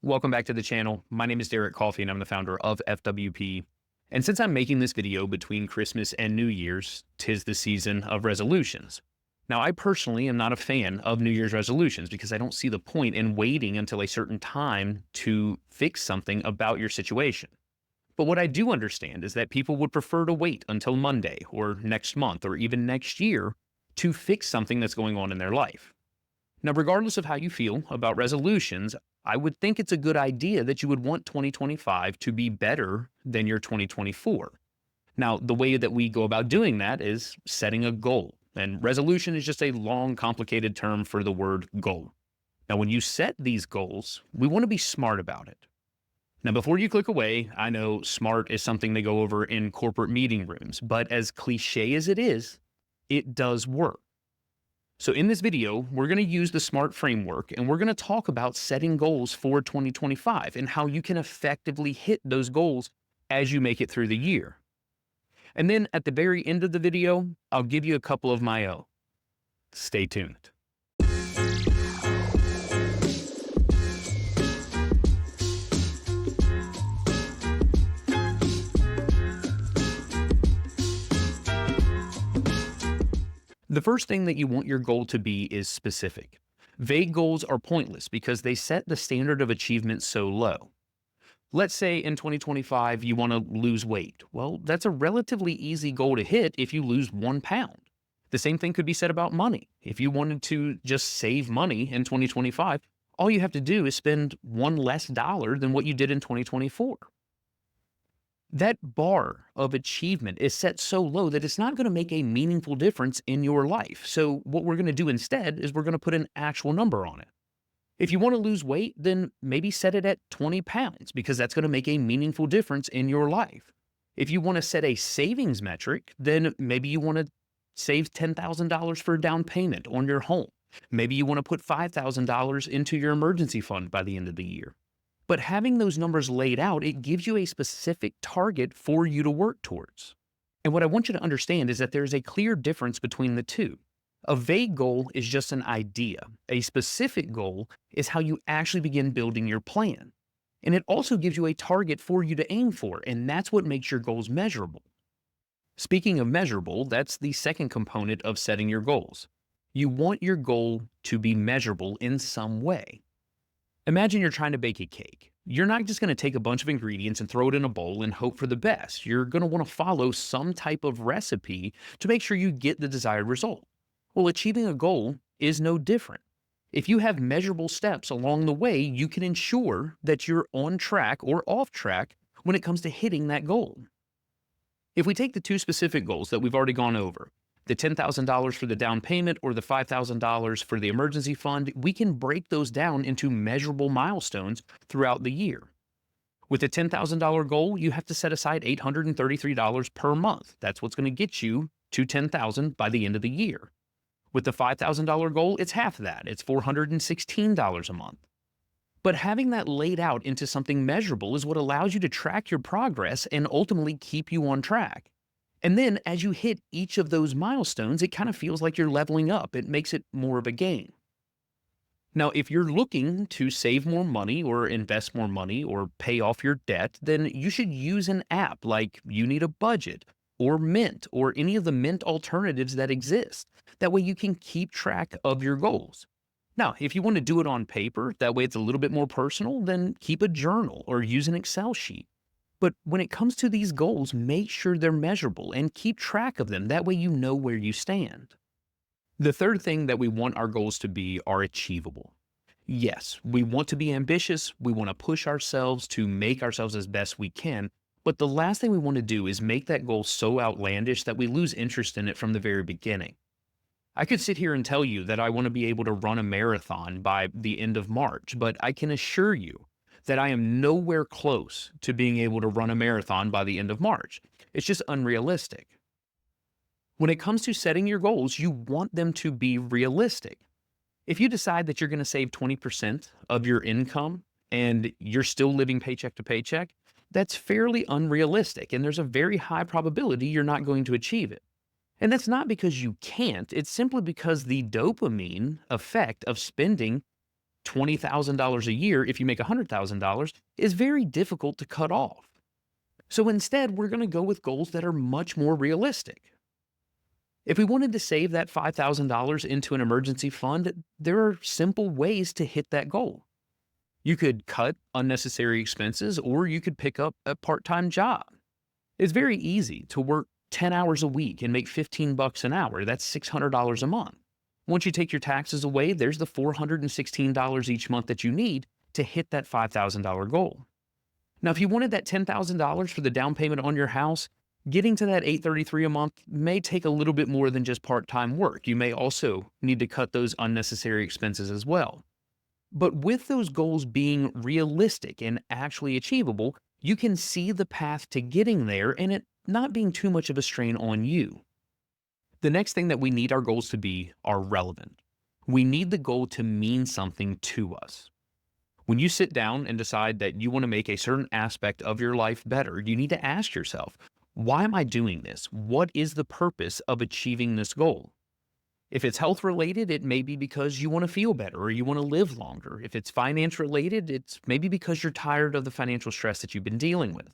Welcome back to the channel. My name is Derek Coffey and I'm the founder of FWP. And since I'm making this video between Christmas and New Year's, 'tis the season of resolutions. Now, I personally am not a fan of New Year's resolutions because I don't see the point in waiting until a certain time to fix something about your situation. But what I do understand is that people would prefer to wait until Monday or next month or even next year to fix something that's going on in their life. Now, regardless of how you feel about resolutions, I would think it's a good idea that you would want 2025 to be better than your 2024. Now, the way that we go about doing that is setting a goal. And resolution is just a long, complicated term for the word goal. Now, when you set these goals, we want to be smart about it. Now, before you click away, I know smart is something they go over in corporate meeting rooms, but as cliche as it does work. So in this video, we're going to use the SMART framework and we're going to talk about setting goals for 2025 and how you can effectively hit those goals as you make it through the year. And then at the very end of the video, I'll give you a couple of my own. Stay tuned. The first thing that you want your goal to be is specific. Vague goals are pointless because they set the standard of achievement so low. Let's say in 2025 you want to lose weight. Well, that's a relatively easy goal to hit if you lose 1 pound. The same thing could be said about money. If you wanted to just save money in 2025, all you have to do is spend one less dollar than what you did in 2024. That bar of achievement is set so low that it's not going to make a meaningful difference in your life. So what we're going to do instead is we're going to put an actual number on it. If you want to lose weight, then maybe set it at 20 pounds because that's going to make a meaningful difference in your life. If you want to set a savings metric, then maybe you want to save $10,000 for a down payment on your home. Maybe you want to put $5,000 into your emergency fund by the end of the year. But having those numbers laid out, it gives you a specific target for you to work towards. And what I want you to understand is that there's a clear difference between the two. A vague goal is just an idea. A specific goal is how you actually begin building your plan. And it also gives you a target for you to aim for, and that's what makes your goals measurable. Speaking of measurable, that's the second component of setting your goals. You want your goal to be measurable in some way. Imagine you're trying to bake a cake. You're not just going to take a bunch of ingredients and throw it in a bowl and hope for the best. You're going to want to follow some type of recipe to make sure you get the desired result. Well, achieving a goal is no different. If you have measurable steps along the way, you can ensure that you're on track or off track when it comes to hitting that goal. If we take the two specific goals that we've already gone over, the $10,000 for the down payment or the $5,000 for the emergency fund, we can break those down into measurable milestones throughout the year. With a $10,000 goal, you have to set aside $833 per month. That's what's going to get you to $10,000 by the end of the year. With the $5,000 goal, it's half that. It's $416 a month. But having that laid out into something measurable is what allows you to track your progress and ultimately keep you on track. And then as you hit each of those milestones, it kind of feels like you're leveling up. It makes it more of a game. Now, if you're looking to save more money or invest more money or pay off your debt, then you should use an app like You Need a Budget or Mint or any of the Mint alternatives that exist. That way you can keep track of your goals. Now, if you want to do it on paper, that way it's a little bit more personal, then keep a journal or use an Excel sheet. But when it comes to these goals, make sure they're measurable and keep track of them. That way you know where you stand. The third thing that we want our goals to be are achievable. Yes, we want to be ambitious. We want to push ourselves to make ourselves as best we can. But the last thing we want to do is make that goal so outlandish that we lose interest in it from the very beginning. I could sit here and tell you that I want to be able to run a marathon by the end of March, but I can assure you that I am nowhere close to being able to run a marathon by the end of March. It's just unrealistic. When it comes to setting your goals, you want them to be realistic. If you decide that you're going to save 20% of your income and you're still living paycheck to paycheck, that's fairly unrealistic, and there's a very high probability you're not going to achieve it. And that's not because you can't, it's simply because the dopamine effect of spending $20,000 a year if you make $100,000 is very difficult to cut off. So instead, we're going to go with goals that are much more realistic. If we wanted to save that $5,000 into an emergency fund, there are simple ways to hit that goal. You could cut unnecessary expenses, or you could pick up a part-time job. It's very easy to work 10 hours a week and make $15 an hour. That's $600 a month. Once you take your taxes away, there's the $416 each month that you need to hit that $5,000 goal. Now, if you wanted that $10,000 for the down payment on your house, getting to that $833 a month may take a little bit more than just part-time work. You may also need to cut those unnecessary expenses as well. But with those goals being realistic and actually achievable, you can see the path to getting there and it not being too much of a strain on you. The next thing that we need our goals to be are relevant. We need the goal to mean something to us. When you sit down and decide that you want to make a certain aspect of your life better, you need to ask yourself, why am I doing this? What is the purpose of achieving this goal? If it's health related, it may be because you want to feel better or you want to live longer. If it's finance related, it's maybe because you're tired of the financial stress that you've been dealing with.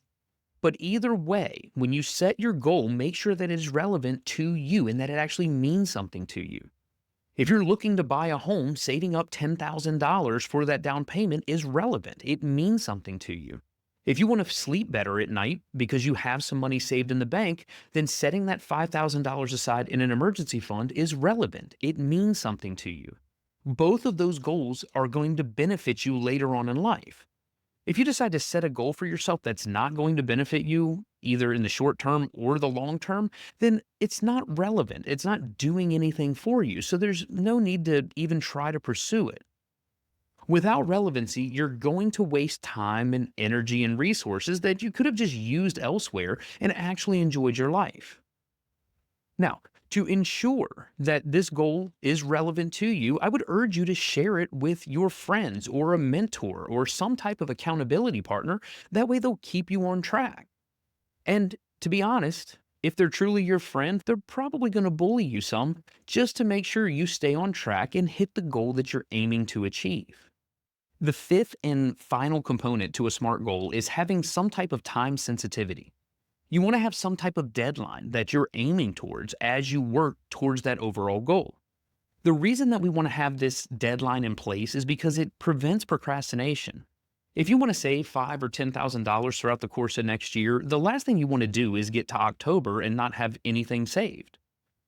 But either way, when you set your goal, make sure that it is relevant to you and that it actually means something to you. If you're looking to buy a home, saving up $10,000 for that down payment is relevant. It means something to you. If you want to sleep better at night because you have some money saved in the bank, then setting that $5,000 aside in an emergency fund is relevant. It means something to you. Both of those goals are going to benefit you later on in life. If you decide to set a goal for yourself that's not going to benefit you, either in the short term or the long term, then it's not relevant. It's not doing anything for you. So there's no need to even try to pursue it. Without relevancy, you're going to waste time and energy and resources that you could have just used elsewhere and actually enjoyed your life. Now, to ensure that this goal is relevant to you, I would urge you to share it with your friends or a mentor or some type of accountability partner. That way they'll keep you on track. And to be honest, if they're truly your friend, they're probably going to bully you some just to make sure you stay on track and hit the goal that you're aiming to achieve. The fifth and final component to a SMART goal is having some type of time sensitivity. You want to have some type of deadline that you're aiming towards as you work towards that overall goal. The reason that we want to have this deadline in place is because it prevents procrastination. If you want to save $5,000 or $10,000 throughout the course of next year, the last thing you want to do is get to October and not have anything saved.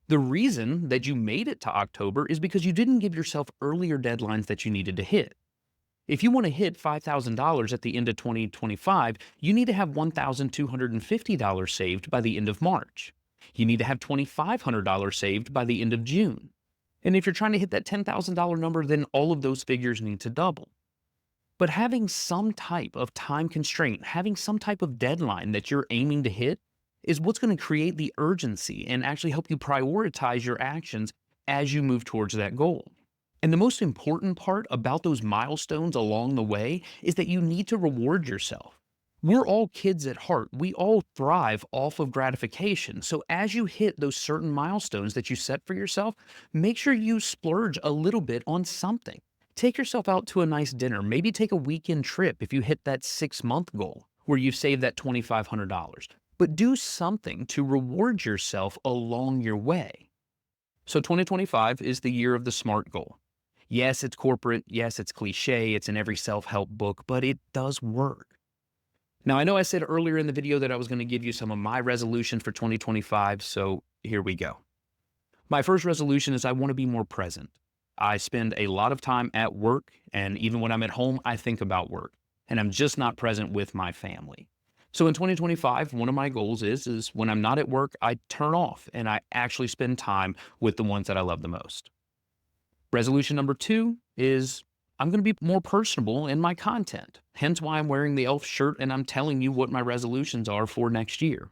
The reason that you made it to October is because you didn't give yourself earlier deadlines that you needed to hit. If you want to hit $5,000 at the end of 2025, you need to have $1,250 saved by the end of March. You need to have $2,500 saved by the end of June. And if you're trying to hit that $10,000 number, then all of those figures need to double. But having some type of time constraint, having some type of deadline that you're aiming to hit is what's going to create the urgency and actually help you prioritize your actions as you move towards that goal. And the most important part about those milestones along the way is that you need to reward yourself. We're all kids at heart. We all thrive off of gratification. So as you hit those certain milestones that you set for yourself, make sure you splurge a little bit on something. Take yourself out to a nice dinner. Maybe take a weekend trip if you hit that 6-month goal where you've saved that $2,500. But do something to reward yourself along your way. So 2025 is the year of the SMART goal. Yes, it's corporate. Yes, it's cliche. It's in every self-help book, but it does work. Now, I know I said earlier in the video that I was going to give you some of my resolutions for 2025, so here we go. My first resolution is I want to be more present. I spend a lot of time at work, and even when I'm at home, I think about work, and I'm just not present with my family. So in 2025, one of my goals is when I'm not at work, I turn off and I actually spend time with the ones that I love the most. Resolution number 2 is I'm going to be more personable in my content. Hence why I'm wearing the elf shirt and I'm telling you what my resolutions are for next year.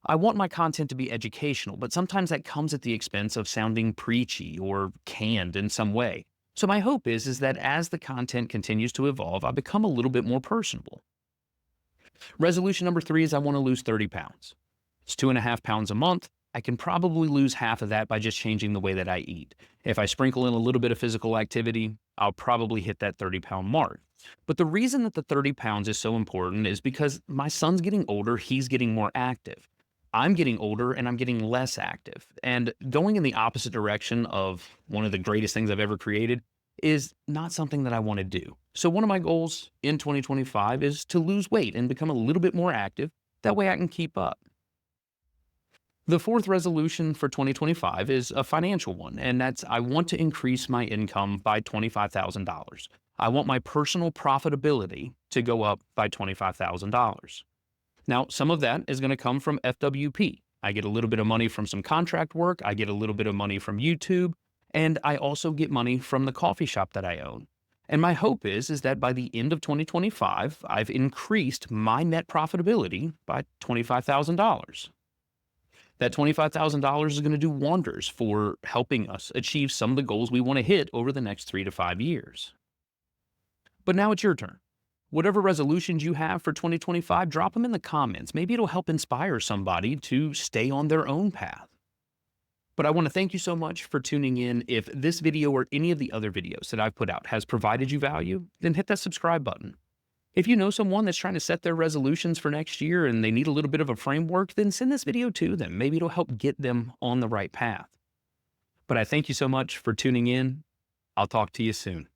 I want my content to be educational, but sometimes that comes at the expense of sounding preachy or canned in some way. So my hope is that as the content continues to evolve, I become a little bit more personable. Resolution number 3 is I want to lose 30 pounds. It's 2.5 pounds a month. I can probably lose half of that by just changing the way that I eat. If I sprinkle in a little bit of physical activity, I'll probably hit that 30-pound mark. But the reason that the 30 pounds is so important is because my son's getting older, he's getting more active. I'm getting older and I'm getting less active. And going in the opposite direction of one of the greatest things I've ever created is not something that I want to do. So, one of my goals in 2025 is to lose weight and become a little bit more active. That way I can keep up. The fourth resolution for 2025 is a financial one, and that's I want to increase my income by $25,000. I want my personal profitability to go up by $25,000. Now, some of that is going to come from FWP. I get a little bit of money from some contract work, I get a little bit of money from YouTube, and I also get money from the coffee shop that I own. And my hope is that by the end of 2025, I've increased my net profitability by $25,000. That $25,000 is going to do wonders for helping us achieve some of the goals we want to hit over the next 3 to 5 years. But now it's your turn. Whatever resolutions you have for 2025, drop them in the comments. Maybe it'll help inspire somebody to stay on their own path. But I want to thank you so much for tuning in. If this video or any of the other videos that I've put out has provided you value, then hit that subscribe button. If you know someone that's trying to set their resolutions for next year and they need a little bit of a framework, then send this video to them. Maybe it'll help get them on the right path. But I thank you so much for tuning in. I'll talk to you soon.